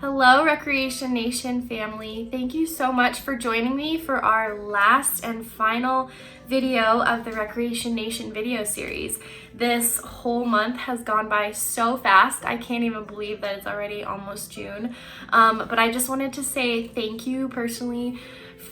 Hello, Recreation Nation family. Thank you so much for joining me for our last and final video of the Recreation Nation video series. This whole month has gone by so fast. I can't even believe that it's already almost June. But I just wanted to say thank you personally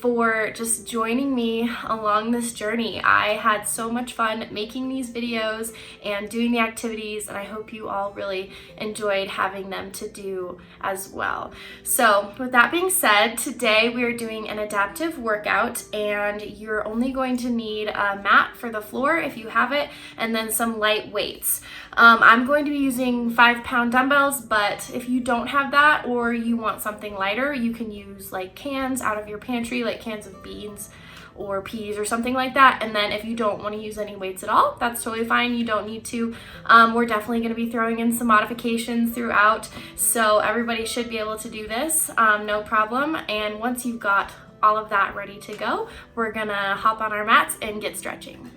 for just joining me along this journey. I had so much fun making these videos and doing the activities, and I hope you all really enjoyed having them to do as well. So with that being said, today we are doing an adaptive workout, and you're only going to need a mat for the floor if you have it, and then some light weights. I'm going to be using 5-pound dumbbells, but if you don't have that or you want something lighter, you can use like cans out of your pantry, like cans of beans or peas or something like that. And then if you don't want to use any weights at all, that's totally fine. You don't need to. We're definitely going to be throwing in some modifications throughout, so everybody should be able to do this, no problem. And once you've got all of that ready to go, we're gonna hop on our mats and get stretching.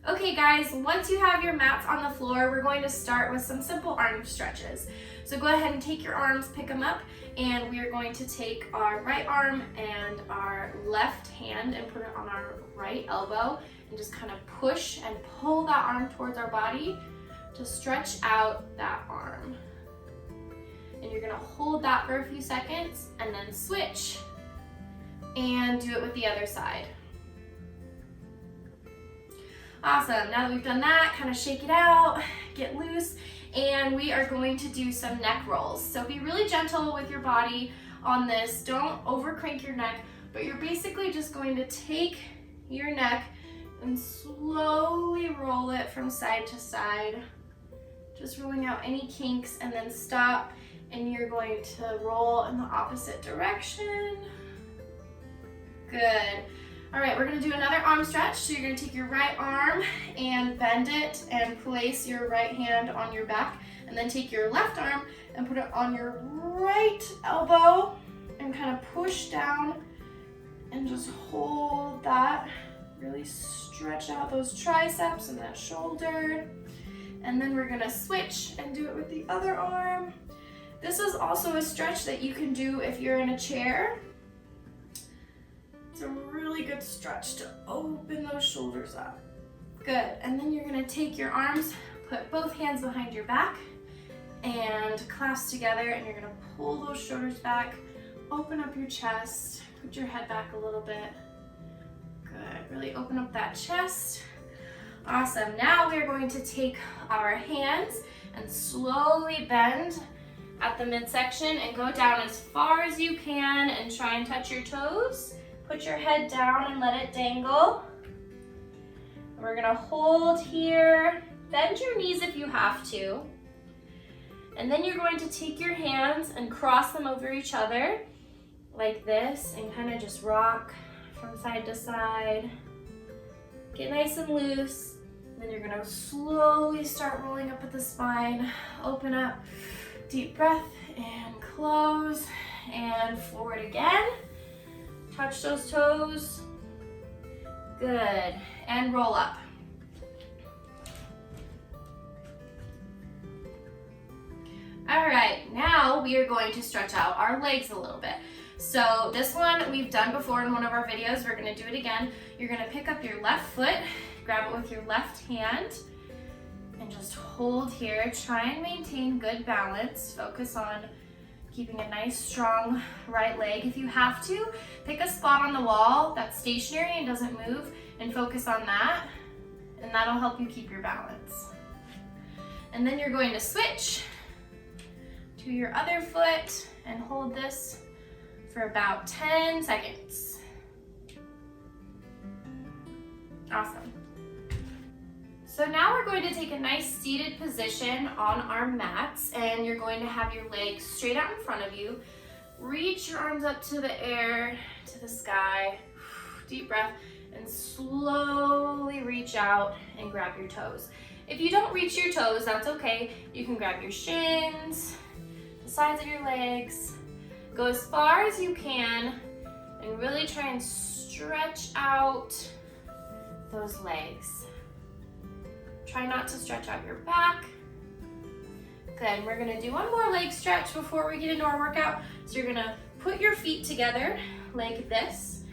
Okay guys, once you have your mats on the floor, we're going to start with some simple arm stretches. So go ahead and take your arms, pick them up, and we are going to take our right arm and our left hand and put it on our right elbow and just kind of push and pull that arm towards our body to stretch out that arm. And you're gonna hold that for a few seconds and then switch and do it with the other side. Awesome, now that we've done that, kind of shake it out, get loose, and we are going to do some neck rolls. So be really gentle with your body on this. Don't over crank your neck, but you're basically just going to take your neck and slowly roll it from side to side, just rolling out any kinks, and then stop, and you're going to roll in the opposite direction. Good. All right, we're gonna do another arm stretch. So you're gonna take your right arm and bend it and place your right hand on your back, and then take your left arm and put it on your right elbow and kind of push down and just hold that. Really stretch out those triceps and that shoulder. And then we're gonna switch and do it with the other arm. This is also a stretch that you can do if you're in a chair. It's a really good stretch to open those shoulders up. Good, and then you're gonna take your arms, put both hands behind your back, and clasp together, and you're gonna pull those shoulders back, open up your chest, put your head back a little bit. Good, really open up that chest. Awesome, now we're going to take our hands and slowly bend at the midsection and go down as far as you can and try and touch your toes. Put your head down and let it dangle. We're gonna hold here. Bend your knees if you have to. And then you're going to take your hands and cross them over each other like this and kind of just rock from side to side. Get nice and loose. Then you're gonna slowly start rolling up at the spine. Open up, deep breath, and close, and forward again. Touch those toes. Good, and roll up. All right, now we are going to stretch out our legs a little bit. So this one we've done before in one of our videos. We're gonna do it again. You're gonna pick up your left foot, grab it with your left hand, and just hold here. Try and maintain good balance. Focus on keeping a nice, strong right leg. If you have to, pick a spot on the wall that's stationary and doesn't move and focus on that, and that'll help you keep your balance. And then you're going to switch to your other foot and hold this for about 10 seconds. Awesome. So now we're going to take a nice seated position on our mats, and you're going to have your legs straight out in front of you. Reach your arms up to the air, to the sky. Deep breath, and slowly reach out and grab your toes. If you don't reach your toes, that's okay. You can grab your shins, the sides of your legs. Go as far as you can and really try and stretch out those legs. Try not to stretch out your back. Good, we're gonna do one more leg stretch before we get into our workout. So you're gonna put your feet together like this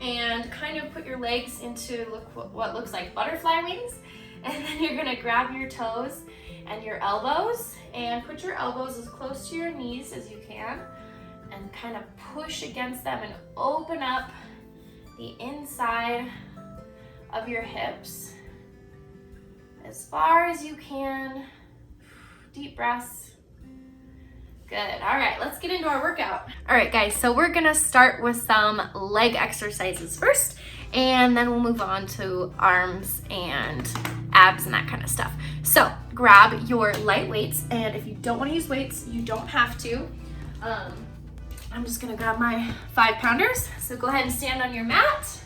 and kind of put your legs into what looks like butterfly wings. And then you're gonna grab your toes and your elbows and put your elbows as close to your knees as you can and kind of push against them and open up the inside of your hips as far as you can. Deep breaths. Good. All right, let's get into our workout. All right, guys, so we're gonna start with some leg exercises first, and then we'll move on to arms and abs and that kind of stuff. So grab your light weights, and if you don't want to use weights, you don't have to. I'm just gonna grab my 5-pounders. So go ahead and stand on your mat.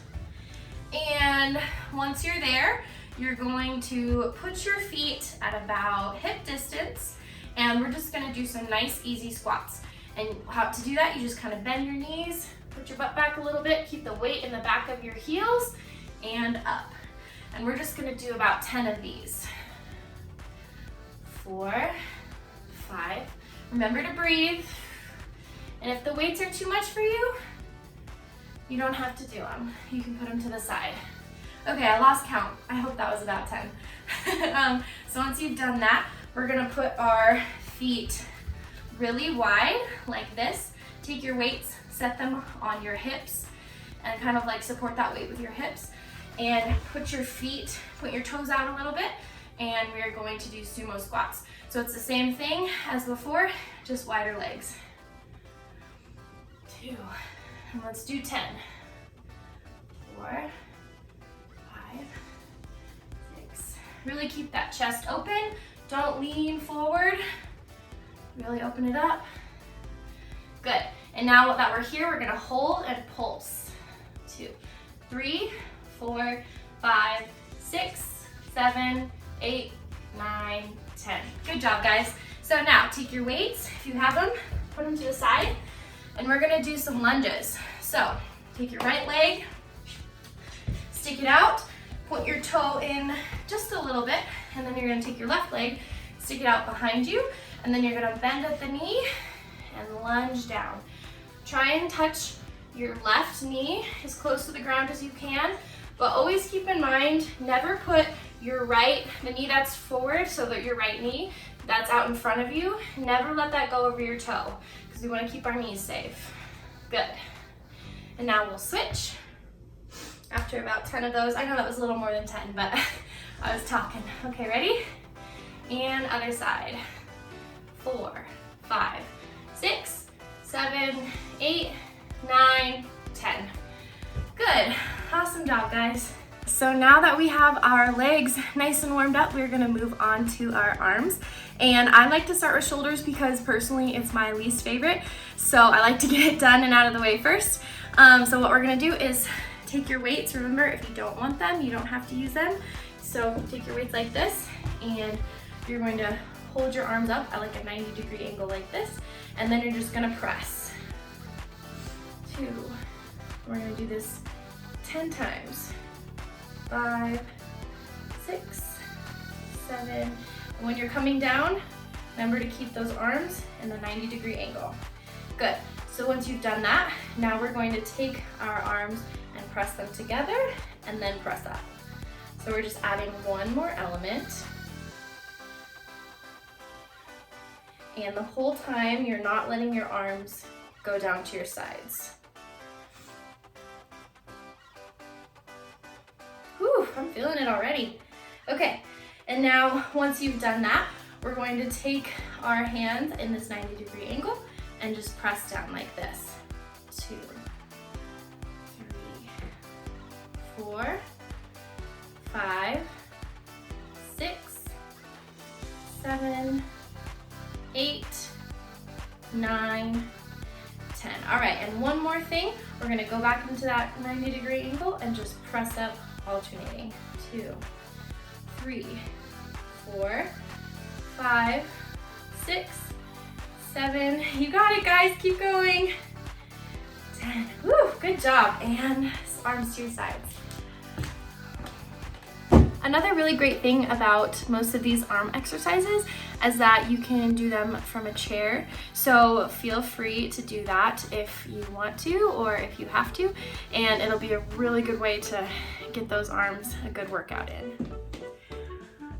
And once you're there, you're going to put your feet at about hip distance, and we're just gonna do some nice, easy squats. And how to do that, you just kind of bend your knees, put your butt back a little bit, keep the weight in the back of your heels, and up. And we're just gonna do about 10 of these. 4, 5. Remember to breathe. And if the weights are too much for you, you don't have to do them. You can put them to the side. Okay, I lost count. I hope that was about 10. So once you've done that, we're gonna put our feet really wide like this. Take your weights, set them on your hips, and kind of like support that weight with your hips. And put your toes out a little bit, and we are going to do sumo squats. So it's the same thing as before, just wider legs. 2, and let's do 10. 4, 5, 6. Really keep that chest open. Don't lean forward. Really open it up. Good. And now that we're here, we're gonna hold and pulse. 2, 3, 4, 5, 6, 7, 8, 9, 10. Good job, guys. So now take your weights, if you have them, put them to the side, and we're gonna do some lunges. So take your right leg, stick it out, point your toe in just a little bit, and then you're gonna take your left leg, stick it out behind you, and then you're gonna bend at the knee and lunge down. Try and touch your left knee as close to the ground as you can, but always keep in mind, never put the knee that's forward, so that your right knee that's out in front of you, never let that go over your toe, because we wanna keep our knees safe. Good. And now we'll switch. After about 10 of those, I know that was a little more than 10, but I was talking. Okay, ready? And other side. 4, 5, 6, 7, 8, 9, 10. Good. Awesome job, guys. So now that we have our legs nice and warmed up, we're gonna move on to our arms. And I like to start with shoulders because personally it's my least favorite. So I like to get it done and out of the way first. So what we're gonna do is take your weights. Remember, if you don't want them, you don't have to use them. So take your weights like this, and you're going to hold your arms up at like a 90-degree angle like this, and then you're just gonna press. 2. We're gonna do this 10 times. 5, 6, 7. And when you're coming down, remember to keep those arms in the 90-degree angle. Good. So once you've done that, now we're going to take our arms and press them together and then press up. So we're just adding one more element. And the whole time, you're not letting your arms go down to your sides. Whew, I'm feeling it already. Okay, and now once you've done that, we're going to take our hands in this 90-degree angle and just press down like this. 2, 3, 4, 5, 6, 7, 8, 9, 10. All right, and one more thing. We're gonna go back into that 90-degree angle and just press up, alternating. 2, 3, 4, 5, 6, 7. You got it, guys. Keep going. 10. Woo, good job. And arms to your sides. Another really great thing about most of these arm exercises is that you can do them from a chair. So feel free to do that if you want to or if you have to, and it'll be a really good way to get those arms a good workout in.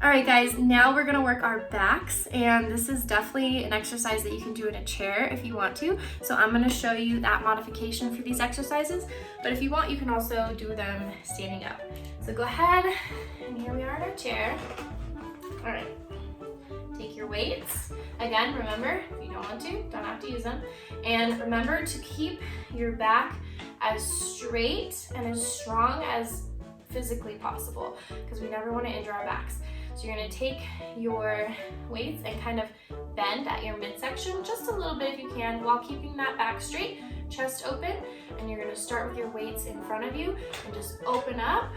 All right guys, now we're gonna work our backs, and this is definitely an exercise that you can do in a chair if you want to. So I'm gonna show you that modification for these exercises, but if you want, you can also do them standing up. So go ahead, and here we are in our chair. All right, take your weights. Again, remember, if you don't want to, don't have to use them. And remember to keep your back as straight and as strong as physically possible, because we never wanna injure our backs. So you're gonna take your weights and kind of bend at your midsection just a little bit if you can, while keeping that back straight, chest open, and you're gonna start with your weights in front of you and just open up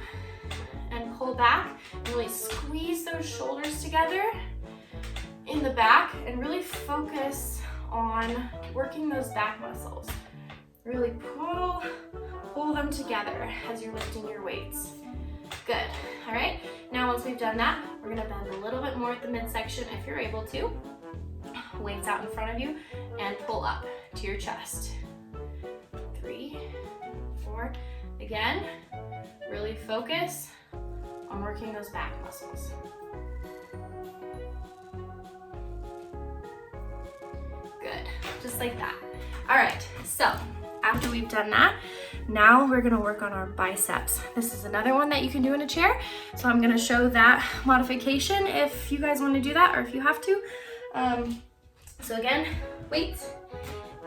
and pull back and really squeeze those shoulders together in the back and really focus on working those back muscles. Really pull them together as you're lifting your weights. Good. All right, now once we've done that, we're gonna bend a little bit more at the midsection if you're able to. Weights out in front of you and pull up to your chest. 3, 4. Again, really focus on working those back muscles. Good, just like that. All right, so after we've done that, now we're gonna work on our biceps. This is another one that you can do in a chair. So I'm gonna show that modification if you guys wanna do that or if you have to. So again, weights,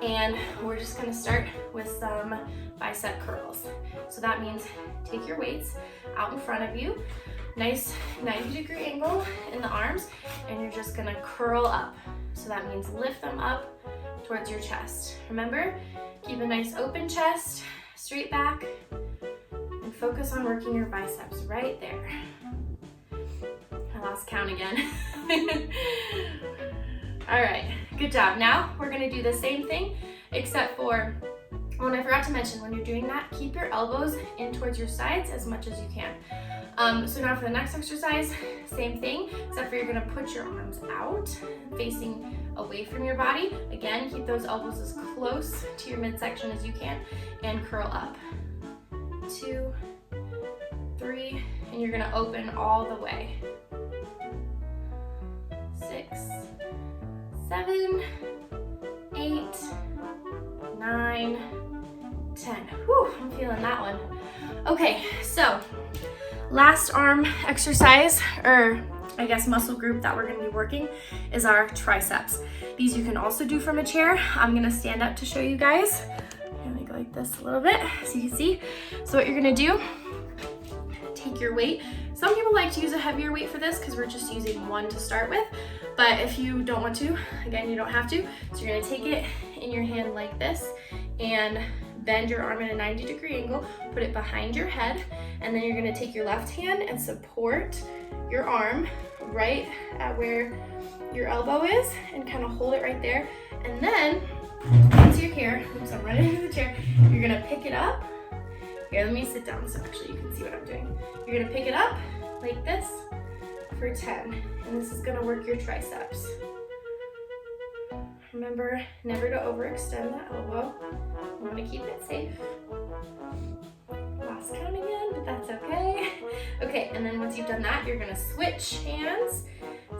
and we're just gonna start with some bicep curls. So that means take your weights out in front of you, nice 90-degree angle in the arms, and you're just gonna curl up. So that means lift them up towards your chest. Remember, keep a nice open chest, straight back, and focus on working your biceps right there. I lost count again. All right, good job. Now we're gonna do the same thing, except for, when I forgot to mention, when you're doing that, keep your elbows in towards your sides as much as you can. So now for the next exercise, same thing, except for you're gonna put your arms out, facing away from your body. Again, keep those elbows as close to your midsection as you can, and curl up. 2, 3, and you're gonna open all the way. 6, 7, 8, 9, 10. Whew, I'm feeling that one. Okay, so last arm exercise, or I guess muscle group that we're gonna be working, is our triceps. These you can also do from a chair. I'm gonna stand up to show you guys. Let me go like this a little bit so you can see. So what you're gonna do, take your weight. Some people like to use a heavier weight for this because we're just using one to start with, but if you don't want to, again, you don't have to. So you're gonna take it in your hand like this and bend your arm at a 90-degree angle, put it behind your head, and then you're gonna take your left hand and support your arm right at where your elbow is and kind of hold it right there. And then once you're here, oops, I'm running into the chair, you're gonna pick it up. Here, let me sit down so actually you can see what I'm doing. You're gonna pick it up like this for 10, and this is gonna work your triceps. Remember never to overextend that elbow. You want to keep it safe. Lost count again, but that's okay. Okay, and then once you've done that, you're gonna switch hands.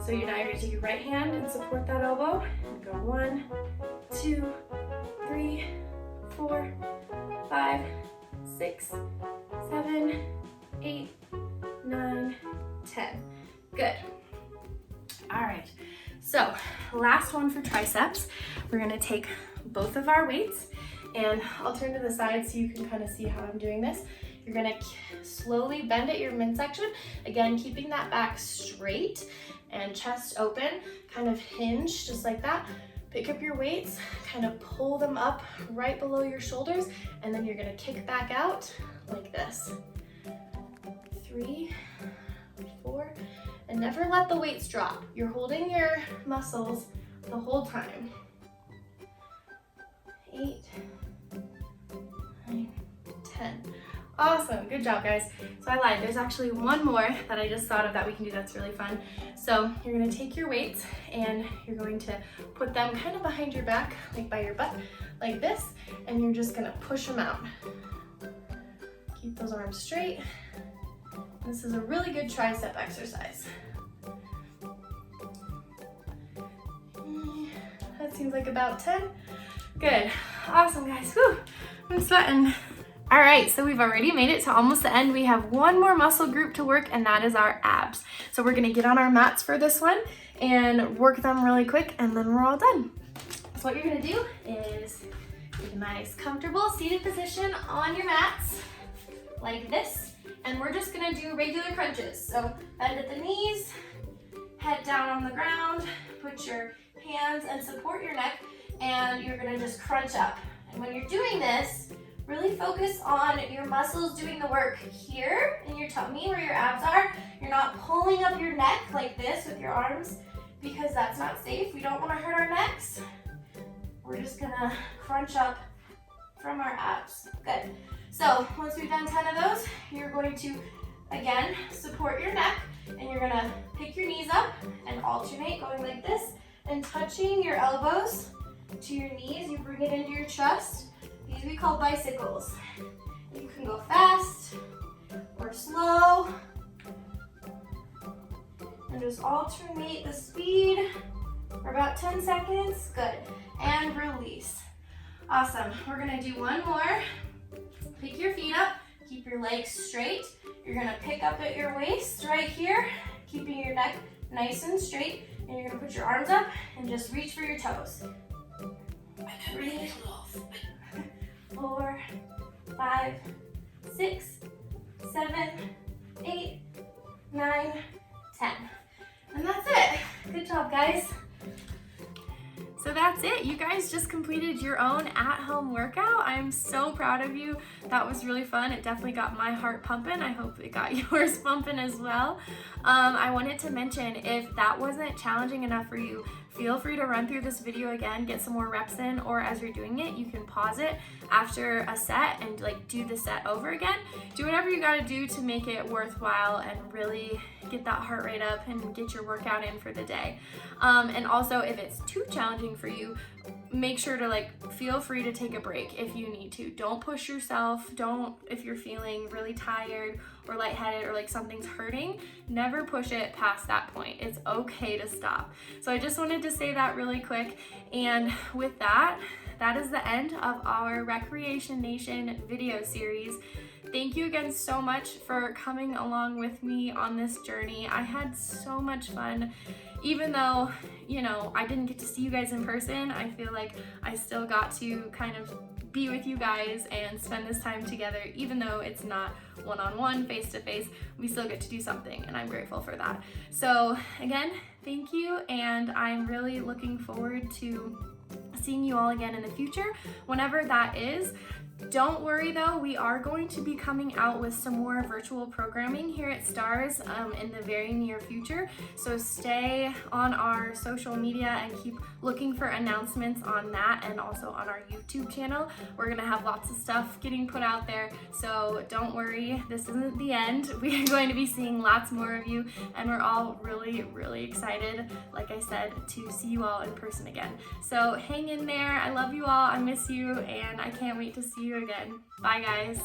So now you're gonna take your right hand and support that elbow and go 1, 2, 3, 4, 5, 6, 7, 8, 9, 10. Good. All right. So last one for triceps, we're gonna take both of our weights, and I'll turn to the side so you can kind of see how I'm doing this. You're gonna slowly bend at your midsection, again, keeping that back straight and chest open, kind of hinge just like that. Pick up your weights, kind of pull them up right below your shoulders, and then you're gonna kick back out like this. 3, 4, and never let the weights drop. You're holding your muscles the whole time. 8, 9, 10. Awesome, good job guys. So I lied, there's actually one more that I just thought of that we can do that's really fun. So you're gonna take your weights and you're going to put them kind of behind your back, like by your butt, like this, and you're just gonna push them out. Keep those arms straight. This is a really good tricep exercise. That seems like about 10. Good, awesome guys, whew, I'm sweating. All right, so we've already made it to almost the end. We have one more muscle group to work, and that is our abs. So we're gonna get on our mats for this one and work them really quick, and then we're all done. So what you're gonna do is get a nice, comfortable seated position on your mats, like this, and we're just gonna do regular crunches. So bend at the knees, head down on the ground, put your hands and support your neck, and you're gonna just crunch up. And when you're doing this, really focus on your muscles doing the work here in your tummy where your abs are. You're not pulling up your neck like this with your arms because that's not safe. We don't want to hurt our necks. We're just gonna crunch up from our abs. Good. So once we've done 10 of those, you're going to, again, support your neck, and you're gonna pick your knees up and alternate going like this and touching your elbows to your knees. You bring it into your chest. These we call bicycles. You can go fast or slow, and just alternate the speed for about 10 seconds. Good, and release. Awesome, we're gonna do one more. Pick your feet up, keep your legs straight. You're gonna pick up at your waist right here, keeping your neck nice and straight, and you're gonna put your arms up and just reach for your toes. 3, 4, 5, 6, 7, 8, 9, 10. And that's it. Good job, guys. So that's it. You guys just completed your own at-home workout. I'm so proud of you. That was really fun. It definitely got my heart pumping. I hope it got yours pumping as well. I wanted to mention, if that wasn't challenging enough for you, feel free to run through this video again, get some more reps in, or as you're doing it, you can pause it after a set and like do the set over again. Do whatever you gotta do to make it worthwhile and really get that heart rate up and get your workout in for the day. And also, if it's too challenging for you, make sure to feel free to take a break if you need to. Don't push yourself. If you're feeling really tired or lightheaded or like something's hurting, never push it past that point. It's okay to stop. So I just wanted to say that really quick. And with that, that is the end of our Recreation Nation video series. Thank you again so much for coming along with me on this journey. I had so much fun. Even though, I didn't get to see you guys in person, I feel like I still got to kind of be with you guys and spend this time together. Even though it's not one-on-one, face-to-face, we still get to do something, and I'm grateful for that. So again, thank you, and I'm really looking forward to seeing you all again in the future, whenever that is. Don't worry though, we are going to be coming out with some more virtual programming here at STARS in the very near future. So stay on our social media and keep looking for announcements on that, and also on our YouTube channel. We're gonna have lots of stuff getting put out there, so don't worry, this isn't the end. We are going to be seeing lots more of you, and we're all really, really excited, like I said, to see you all in person again. So hang in there. I love you all, I miss you, and I can't wait to see you again. Bye guys.